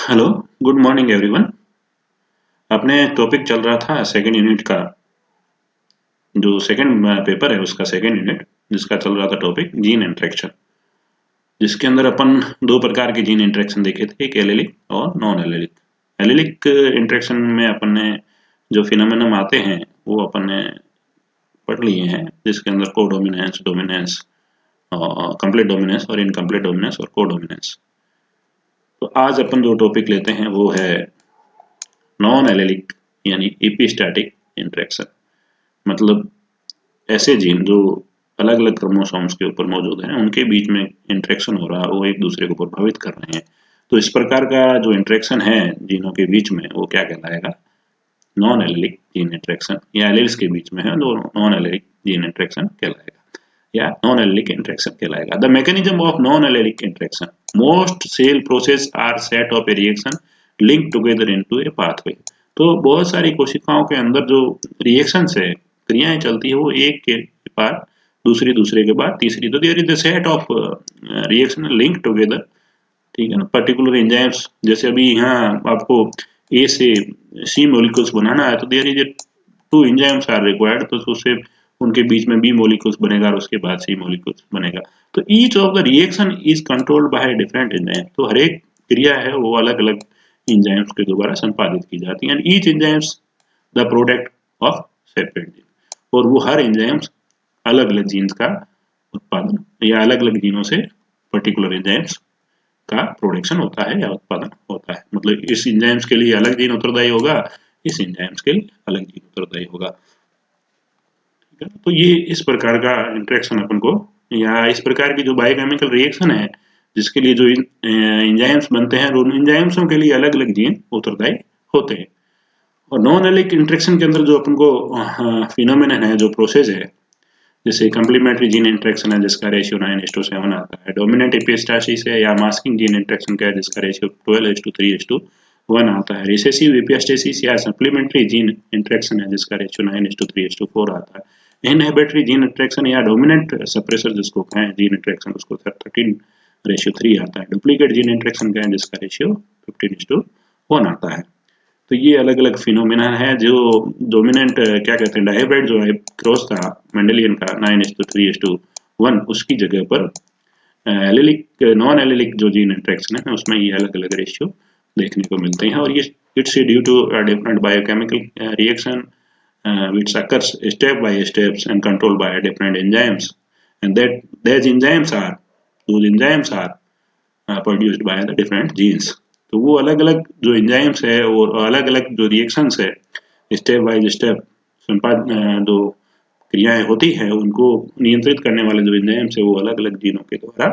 Hello, good morning everyone. अपने topic चल रहा था सेकेंड यूनिट का, जो सेकेंड पेपर है उसका सेकेंड यूनिट, जिसका चल रहा था टॉपिक जीन इंटरेक्शन, जिसके अंदर अपन दो प्रकार के जीन इंटरेक्शन देखे थे, एक एलेलिक और नॉन एलेलिक। एलेलिक इंटरेक्शन में अपन ने जो फिनोमेनन आते हैं वो अपन ने पढ़ लिए हैं, जिसके अंदर कोडोमिनेंस, डोमिनेंस, कंप्लीट डोमिनेंस और इनकम्प्लीट डोमिनेंस और कोडोमिनेंस। तो आज अपन जो टॉपिक लेते हैं वो है नॉन एलेलिक यानी एपिस्टैटिक इंटरेक्शन। मतलब ऐसे जीन जो अलग अलग क्रोमोसोम्स के ऊपर मौजूद हैं, उनके बीच में इंटरेक्शन हो रहा है, वो एक दूसरे को प्रभावित कर रहे हैं। तो इस प्रकार का जो इंटरेक्शन है जीनों के बीच में, वो क्या कहलाएगा? नॉन एलेलिक जीन इंटरेक्शन, या एलील्स के बीच में है जो नॉन एलेलिक जीन इंटरेक्शन कहलाएगा, या नॉन एलेलिक इंटरेक्शन कहलाएगा। The mechanism of non allelic interaction, most cell process are set of a reaction link together into a pathway. तो बहुत सारी कोशिकाओं के अंदर जो रिएक्शन है, क्रियाएं चलती है, वो एक के बाद दूसरी, दूसरे के बाद तीसरी। तो there is the set of reaction link together, ठीक है ना, पर्टिकुलर एंजाइम्स। जैसे अभी यहाँ आपको ए से सी मॉलिक्यूल्स बनाना है, तो there is two enzymes are required, तो उससे उनके बीच में बी मॉलिक्यूल्स बनेगा और उसके बाद सी मॉलिक्यूल्स बनेगा। तो each of the reaction is controlled by different enzyme. तो हर एक क्रिया है वो अलग अलग एंजाइम्स के द्वारा संपादित की जाती है, and each enzymes the product of separate gene. और वो हर एंजाइम्स अलग अलग जीन्स का उत्पादन, या अलग अलग जीनों से पर्टिकुलर एंजाइम्स का प्रोडक्शन होता है या उत्पादन होता है। मतलब इस एंजाइम्स के लिए अलग जीन उत्तरदायी होगा, इस एंजाइम्स के लिए अलग जीन उत्तरदायी होगा। ठीक है, तो ये इस प्रकार का इंटरेक्शन अपन को, या इस प्रकार की जो बायोकेमिकल रिएक्शन है जिसके लिए जो एंजाइम्स बनते हैं, उन एंजाइम्सों के लिए अलग अलग जीन उत्तरदायी होते हैं। और नॉन एलिक इंटरेक्शन के अंदर जो अपन को फिनोमेनन है, जो प्रोसेस है, जैसे कम्प्लीमेंट्री जीन इंटरेक्शन है जिसका रेशियो 9:7 आता है, डोमिनेंट एपिस्टासिस है या मास्किंग जीन इंटरेक्शन का है जिसका रेशियो 12:3:1 आता है, रिसेसिव एपिस्टासिस या सप्लीमेंट्री जीन इंटरेक्शन है जिसका रेशियो 9:3:4 आता है, इनहिबिटरी जीन इंटरेक्शन या डोमिनेंट सप्रेसर जिसको कहें जीन इंटरेक्शन, उसको 13:3 आता है, डुप्लीकेट जीन इंटरेक्शन का है जिसका रेशियो 15:1 आता है। तो ये अलग अलग फिनोमिना है। जो डोमिनेंट क्या कहते हैं, डायहाइब्रिड जो है क्रॉस था मेंडेलियन का 9:3:1, उसकी जगह पर एलिलिक नॉन एलिलिक जो जीन इंटरेक्शन है उसमें ये अलग अलग रेशियो देखने को मिलते हैं। और ये it's due to different biochemical reaction which occurs step by steps and controlled by different enzymes, and that those enzymes are produced by the different genes। तो वो अलग अलग जो एंजाइम्स है और अलग अलग जो रिएक्शंस है, स्टेप बाय स्टेप जो क्रियाएं होती है, उनको नियंत्रित करने वाले जो एंजाइम्स है वो अलग अलग जीनों के द्वारा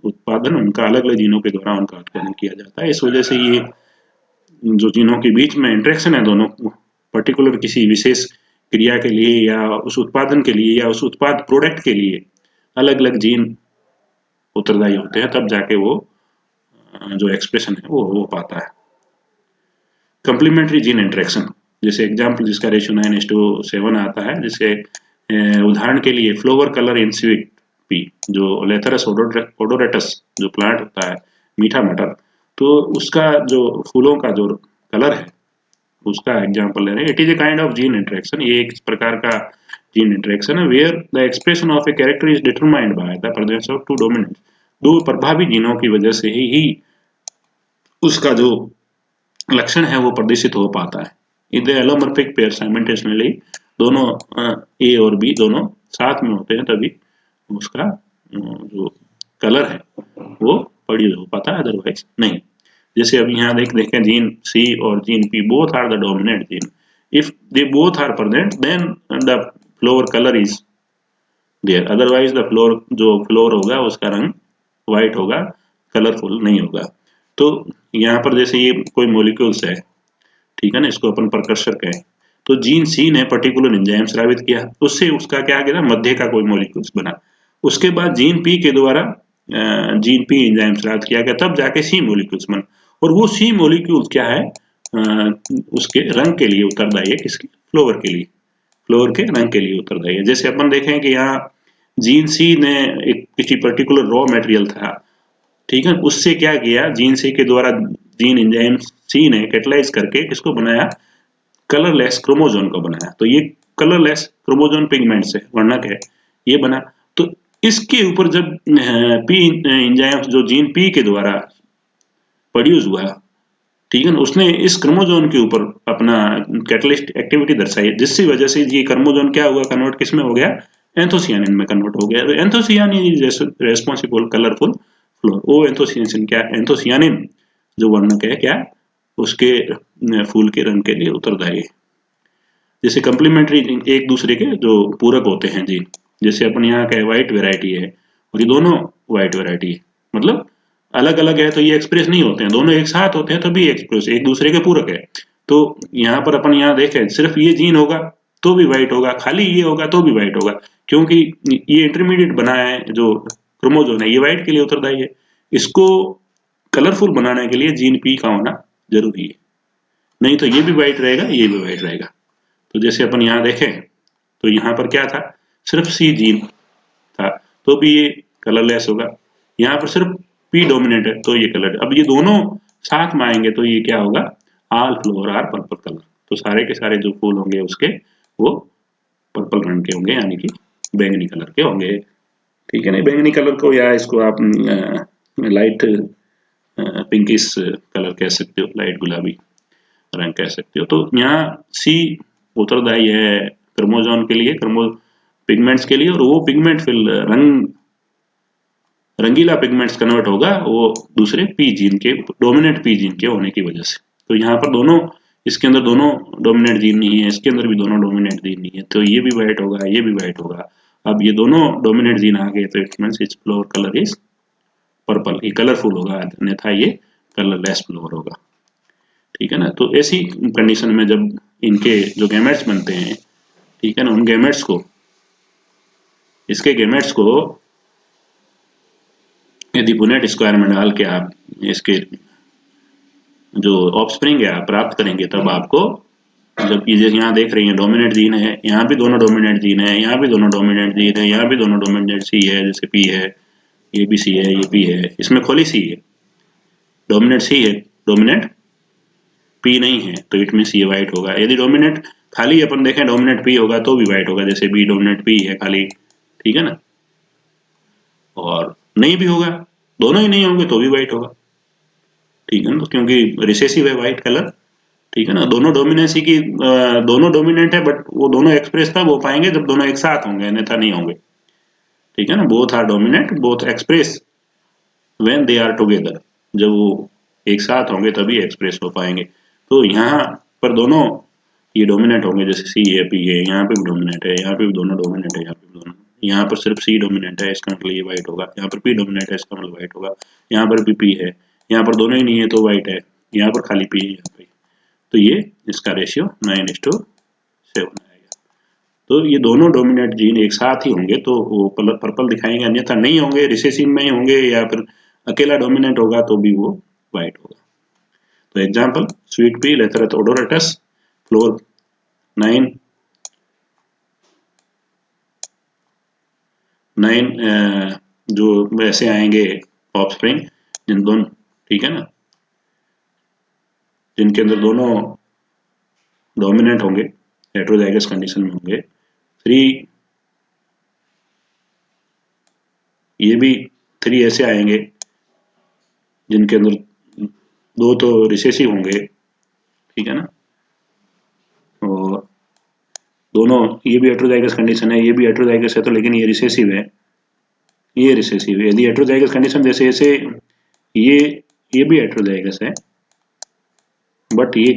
उत्पादन, उनका अलग अलग जीनों के द्वारा उनका उत्पादन किया जाता है। इस वजह से ये जो जीनों के बीच में इंटरेक्शन है, दोनों पर्टिकुलर किसी विशेष क्रिया के लिए या उस उत्पादन के लिए या उस उत्पाद प्रोडक्ट के लिए अलग अलग जीन उत्तरदायी होते हैं, तब जाके वो जो एक्सप्रेशन है वो हो पाता है। कंप्लीमेंट्री जीन इंटरेक्शन, जैसे एग्जांपल जिसका रेशियो 9:7 आता है, जिसके उदाहरण के लिए flower colour in sweet pea, जो लेथरस ओडोरेटस जो प्लांट होता है, मीठा मटर, तो उसका जो फूलों का जो कलर है उसका एग्जांपल ले रहे हैं। It is a kind of gene interaction, ये एक प्रकार का जीन इंटरेक्शन है, where the expression of a character is determined by the presence of two dominant. दो प्रभावी जीनों की वजह से ही उसका जो लक्षण है वो प्रदर्शित हो पाता है। इन द एलोमॉर्फिक पेयर साइमल्टेनियसली, दोनों ए और बी दोनों साथ में होते हैं, तभी उसका जो कलर है वो प्रोड्यूस हो पाता है, अदरवाइज नहीं। जैसे अब यहाँ देखें, जीन सी और gene P both are the dominant gene. If they both are present then the flower colour is there, otherwise the flower जो फ्लोर होगा उसका रंग व्हाइट होगा, कलरफुल नहीं होगा। तो यहाँ पर जैसे ये कोई मॉलिक्यूल्स है, ठीक है ना, इसको अपन प्रकर्षर कहें, तो जीन सी ने पर्टिकुलर एंजाइम स्रावित किया, उससे उसका क्या गया, मध्य का कोई मॉलिक्यूल्स बना। उसके बाद जीन पी के द्वारा जीन पी एंजाइम स्रावित किया गया, तब जाके सी मॉलिक्यूल्स बना। और वो सी मॉलिक्यूल्स क्या है, उसके रंग के लिए उत्तरदायी है, किसके, फ्लोवर के लिए, फ्लोवर के रंग के लिए उत्तरदायी है। जैसे अपन देखें कि यहाँ जीन सी ने एक किसी पर्टिकुलर रॉ मटेरियल था, ठीक है। उससे क्या किया, जीन सी के द्वारा जीन एंजाइम सी ने कैटलाइज करके किसको बनाया, कलरलेस क्रोमोजोन को बनाया। तो ये कलरलेस क्रोमोजोन पिगमेंट से वर्णक है, ये बना। तो इसके ऊपर जब पी एंजाइम जो जीन पी के द्वारा प्रोड्यूस हुआ, ठीक है ना, उसने इस क्रोमोजोन के ऊपर अपना कैटलिस्ट एक्टिविटी दर्शाई, जिसकी वजह से ये क्रोमोजोन क्या हुआ, कन्वर्ट किस में हो गया, एंथोसियानिन में कन्वर्ट हो गया। तो anthocyanin is responsible colourful floor. वो एंथोसियानिन क्या, एंथोसियानिन जो वर्णक है क्या, उसके फूल के रंग के लिए उत्तरदायी है। जैसे कंप्लीमेंट्री एक दूसरे के जो पूरक होते हैं जी, जैसे अपन यहाँ का व्हाइट वेराइटी है और ये दोनों व्हाइट वेराइटी है, मतलब अलग अलग है तो ये एक्सप्रेस नहीं होते हैं, दोनों एक साथ होते हैं तभी एक्सप्रेस, एक दूसरे के पूरक है। तो यहाँ पर अपन यहाँ देखें, सिर्फ ये जीन होगा तो भी व्हाइट होगा, खाली ये होगा तो भी व्हाइट होगा, क्योंकि ये इंटरमीडिएट बना है जो क्रोमोजोन है, ये व्हाइट के लिए उत्तरदायी है। इसको कलरफुल बनाने के लिए जीन पी का होना जरूरी है, नहीं तो ये भी व्हाइट रहेगा, ये भी व्हाइट रहेगा। तो जैसे अपन यहाँ देखें तो यहाँ पर क्या था, सिर्फ सी जीन था तो भी ये कलरलेस होगा, यहाँ पर सिर्फ पी डोमिनेट है तो ये कलर। अब ये दोनों साथ में आएंगे तो ये क्या होगा, all flower are purple colour. तो सारे के सारे जो फूल होंगे उसके वो पर्पल रंग के होंगे, यानी कि बैंगनी कलर के होंगे, ठीक है ना। बैंगनी कलर को या इसको आप लाइट पिंकिश कलर कह सकते हो, लाइट गुलाबी रंग कह सकते हो। तो यहाँ सी उत्तरदायी है क्रोमोजोन के लिए, क्रोमो पिगमेंट्स के लिए, और वो पिगमेंट फिर रंगीला पिगमेंट्स कन्वर्ट होगा वो दूसरे पी जीन के, डोमिनेंट पी जीन के होने की वजह से। तो यहाँ पर दोनों, इसके अंदर दोनों डोमिनेंट जीन नहीं है, इसके अंदर भी दोनों डोमिनेंट जीन नहीं है, तो ये भी व्हाइट होगा, ये भी व्हाइट होगा। अब ये दोनों डोमिनेंट जीन आ गए तो it means it's floor colour is purple, ये कलरफुल होगा, अन्यथा ये कलरलेस फ्लोर होगा, ठीक है ना। तो ऐसी कंडीशन में जब इनके जो गैमेट्स बनते हैं, ठीक है ना, उन गैमेट्स को, इसके गैमेट्स को यदि पुनेट स्क्वायर में डाल के आप इसके जो ऑफस्प्रिंग है आप प्राप्त करेंगे, तब आपको, जब ये यहाँ देख रही है डोमिनेंट जीन है, यहाँ भी दोनों डोमिनेंट जीन है, यहाँ भी दोनों डोमिनेंट जीन है, यहाँ भी दोनों डोमिनेंट सी है, जैसे पी है, ये भी सी है, ये पी है, इसमें खोली सी है, डोमिनेंट सी है, डोमिनेंट पी नहीं है, तो इट मीन्स ये व्हाइट होगा। यदि डोमिनेंट खाली अपन देखें डोमिनेंट पी होगा तो भी व्हाइट होगा, जैसे बी डोमिनेंट पी है खाली, ठीक है ना, और नहीं भी होगा, दोनों ही नहीं होंगे तो भी व्हाइट होगा, ठीक है ना, क्योंकि रिसेसिव है व्हाइट कलर, ठीक है ना। दोनों डोमिनेंसी की दोनों डोमिनेंट है, बट वो दोनों एक्सप्रेस तब हो पाएंगे जब दोनों एक साथ होंगे, अन्यथा नहीं होंगे, ठीक है ना। Both are dominant, both express when they are together, जब वो एक साथ होंगे तभी एक्सप्रेस हो पाएंगे। तो यहाँ पर दोनों ये डोमिनेंट होंगे, जैसे सी है, पी है, यहाँ पे भी डोमिनेंट है, यहाँ पे भी दोनों डोमिनेंट है, यहाँ पे भी दोनों, यहाँ पर सिर्फ सी डोमिनेंट है, इसका मतलब ये व्हाइट होगा, यहाँ पर पी डोमिनेंट है, इसका मतलब व्हाइट होगा, यहाँ पर भी पी है, यहाँ पर दोनों ही नहीं है तो व्हाइट है, यहाँ पर खाली पी है, यहाँ पे, तो ये इसका रेशियो 9:7 आएगा। तो ये दोनों डोमिनेंट जीन एक साथ ही होंगे तो वो पर्पल दिखाएंगे, अन्यथा नहीं होंगे, रिसेसिव में ही होंगे, या फिर अकेला डोमिनेंट होगा तो भी वो व्हाइट होगा। तो एग्जांपल, स्वीट पी लेथरथ ओडोरटस फ्लोर 9 जो वैसे आएंगे ऑफस्प्रिंग, जिन दोनों, ठीक है ना, जिनके अंदर दोनों डोमिनेंट होंगे, हेटेरोजाइगस कंडीशन में होंगे। 3, ये भी 3 ऐसे आएंगे जिनके अंदर 2 तो रिसेसिव होंगे, ठीक है ना, और दोनों, ये भी हेटेरोजाइगस कंडीशन है, ये भी हेटेरोजाइगस है, तो लेकिन ये रिसेसिव है, ये रिसेसिव है। यदि हेटेरोजाइगस कंडीशन जैसे ऐसे, ये ये भी हेटेरोजाइगस है बट ये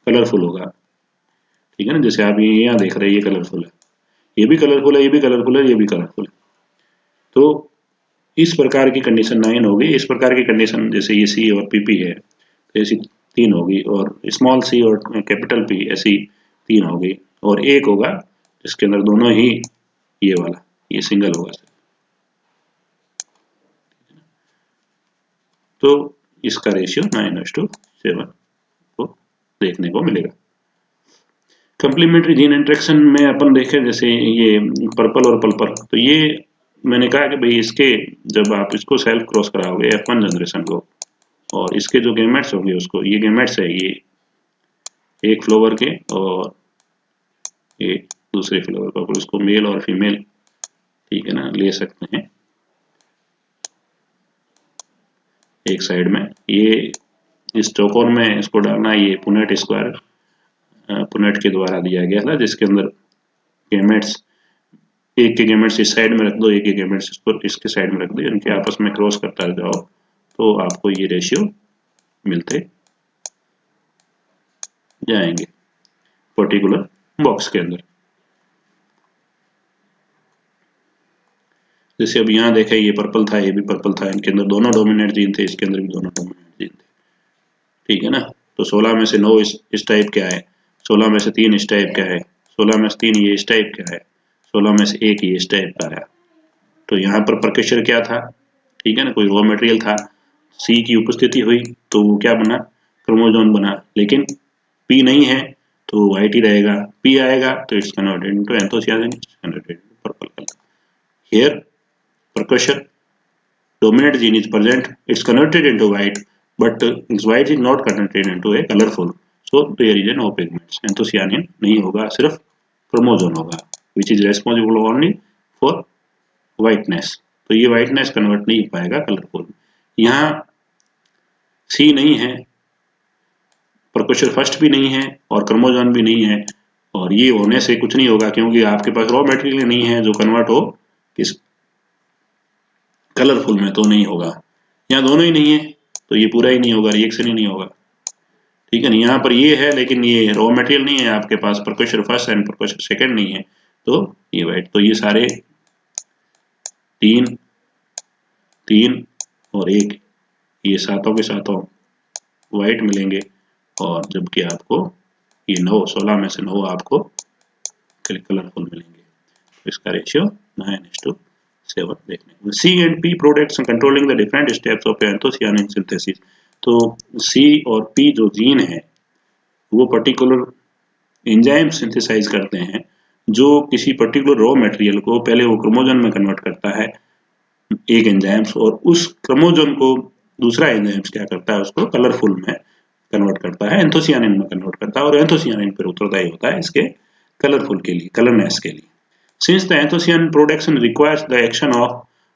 कलरफुल होगा, ठीक है ना, जैसे आप ये यहाँ देख रहे हैं, ये कलरफुल है, ये भी कलरफुल है, ये भी कलरफुल है, ये भी कलरफुल है। तो इस प्रकार की कंडीशन 9 होगी। इस प्रकार की कंडीशन जैसे ये सी और पीपी है तो ऐसी 3 होगी, और स्मॉल सी और कैपिटल पी ऐसी 3 होगी, और एक होगा जिसके अंदर दोनों ही, ये वाला, ये सिंगल होगा। तो इसका रेशियो 9:7 को देखने को मिलेगा। कंप्लीमेंट्री जीन इंटरेक्शन में अपन देखें, जैसे ये पर्पल और पल्पर, तो ये मैंने कहा कि भाई इसके जब आप इसको सेल्फ क्रॉस कराओगे F1 जनरेशन को, और इसके जो गेमेट्स होंगे उसको, ये गेमेट्स है ये एक फ्लावर के और एक दूसरे फ्लावर का, उसको मेल और फीमेल, ठीक है ना, ले सकते हैं एक साइड में। ये इस चौकोर में इसको डालना, ये पुनेट स्क्वायर पुनेट के द्वारा दिया गया था, जिसके अंदर गेमेट्स, एक के गेमेट्स इस साइड में रख दो, एक के गेमेट्स इसको इसके साइड में रख दो, इनके आपस में क्रॉस करता जाओ तो आपको ये रेशियो मिलते जाएंगे पर्टिकुलर बॉक्स के अंदर। जैसे अब यहाँ देखें, ये पर्पल था, ये भी पर्पल था, इनके अंदर दोनों डोमिनेंट जीन थे, इसके अंदर भी दोनों डोमिनेंट जीन थे, ठीक है ना। तो 16 में से 9 इस टाइप क्या है, 16 में से 3 इस टाइप क्या है, 16 में से 3 ये इस टाइप क्या है, 16 में से 1 ये इस टाइप का है। तो यहाँ पर प्रकेशर क्या था, ठीक है ना, कोई रॉ मटेरियल था, सी की उपस्थिति हुई तो वो क्या बना, क्रोमोजोम बना। लेकिन पी नहीं है तो वाइट ही रहेगा, पी आएगा तो it's converted into anthocyanin, converted into purple colour. Here precursor dominant gene is present, it's converted into white, but this white is not converted into a colorful, so there is no pigments, anthocyanin नहीं होगा, सिर्फ chromosome होगा, which is responsible only for whiteness। तो ये whiteness convert नहीं हो पाएगा colourful. यहाँ C नहीं है, प्रकोशर फर्स्ट भी नहीं है और क्रोमोजोम भी नहीं है, और ये होने से कुछ नहीं होगा, क्योंकि आपके पास रॉ मटेरियल नहीं है जो कन्वर्ट हो किस कलरफुल में, तो नहीं होगा। यहाँ दोनों ही नहीं है तो ये पूरा ही नहीं होगा, रिएक्शन ही नहीं होगा, ठीक है ना। यहाँ पर ये है लेकिन ये रॉ मटेरियल नहीं है आपके पास, प्रकोशर फर्स्ट एंड प्रकोशर सेकंड नहीं है, तो ये वाइट, तो ये सारे 3 3 और 1, ये सातों के सातों वाइट मिलेंगे, और जबकि आपको ये 9, 16 में से 9 आपको कलरफुल मिलेंगे। तो इसका रेशियो 9:7 देखने। C and P products controlling the different steps of anthocyanin synthesis। तो C और P जो जीन है वो पर्टिकुलर एंजाइम सिंथेसाइज करते हैं, जो किसी पर्टिकुलर रॉ मटेरियल को पहले वो क्रोमोजोम में कन्वर्ट करता है एक एंजाइम्स, और उस क्रोमोजोम को दूसरा एंजाइम्स क्या करता है, उसको कलरफुल में कन्वर्ट करता है, एंथोसियानिन में कन्वर्ट करता है, और एंथोसियानिन पर उत्तरदायी होता है इसके कलरफुल के लिए, कलरनेस के लिए। Since the anthocyanin production requires the action of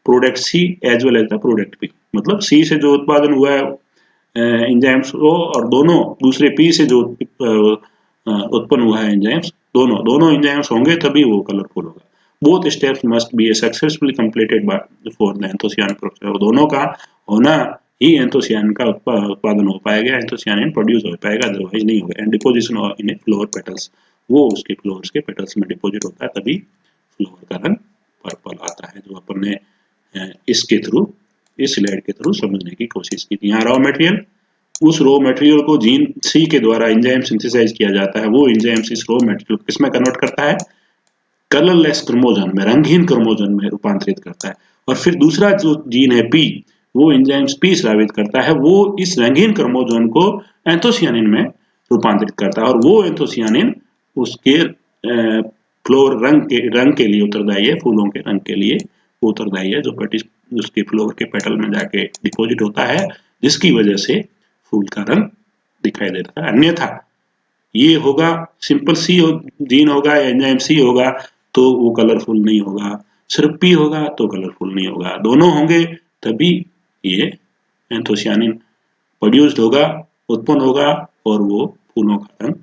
product C as well as the product P, मतलब C से जो उत्पादन हुआ है एंजाइम्स को, और दोनों दूसरे P से जो उत्पन्न हुआ है एंजाइम्स, दोनों एंजाइम्स होंगे तभी वो कलरफुल होगा। Both steps must be successfully completed for the anthocyanin production, दोनों का होना ही एंथोसियानिन का उत्पादन हो पाएगा, एंथोसियानिन प्रोड्यूस हो पाएगा, अदरवाइज नहीं होगा। And deposition in A floor petals, वो उसके फ्लोर्स के पेटल्स में डिपोजिट होता है, तभी फ्लोर का रंग पर्पल आता है, जो अपन ने इसके थ्रू, इस स्लाइड के थ्रू समझने की कोशिश की थी। यहाँ रॉ मटेरियल, उस रॉ मटेरियल को जीन सी के द्वारा एंजाइम सिंथेसाइज किया जाता है, वो एंजाइम इस रॉ मटेरियल को किसमें कन्वर्ट करता है, कलरलेस क्रोमोजोम में, रंगहीन क्रोमोजोम में रूपांतरित करता है। और फिर दूसरा जो जीन है पी, वो एंजाइम्स पी स्रावित करता है, वो इस रंगहीन क्रोमोजोम को एंथोसियानिन में रूपांतरित करता है, और वो एंथोसियानिन उसके फ्लोर रंग के लिए उत्तरदायी है, फूलों के रंग के लिए वो उत्तरदायी है, जो उसके फ्लोर के पेटल में जाके डिपॉजिट होता है, जिसकी वजह से फूल का रंग दिखाई देता है। अन्यथा ये होगा सिंपल सी जीन होगा या एंजाइम सी होगा तो वो कलरफुल नहीं होगा, सिर्फ पी होगा तो कलरफुल नहीं होगा, दोनों होंगे तभी ये एंथोसियानिन प्रोड्यूस्ड होगा, उत्पन्न होगा, और वो फूलों का रंग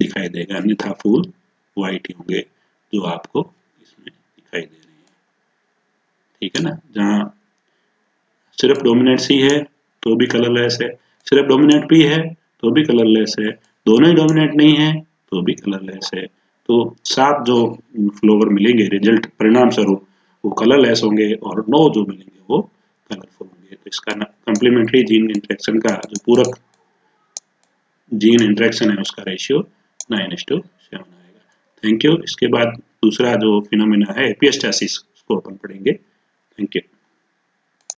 दिखाई देगा, अन्यथा फूल व्हाइट ही होंगे जो आपको इसमें दिखाई दे रहे हैं, ठीक है ना। जहाँ सिर्फ डोमिनेंट सी है तो भी कलरलेस है, सिर्फ डोमिनेंट पी है तो भी कलरलेस है, दोनों ही डोमिनेंट नहीं है तो भी कलरलेस है। तो 7 जो फ्लावर मिलेंगे रिजल्ट परिणाम स्वरूप वो कलरलेस होंगे, और 9 जो मिलेंगे वो कलरफुल होंगे। तो इसका कम्प्लीमेंट्री जीन इंटरेक्शन का जो पूरक जीन इंटरेक्शन है उसका रेशियो 9:7 आएगा। Thank you. इसके बाद दूसरा जो फिनोमेना है एपिस्टेसिस, उसको अपन पढ़ेंगे। Thank you.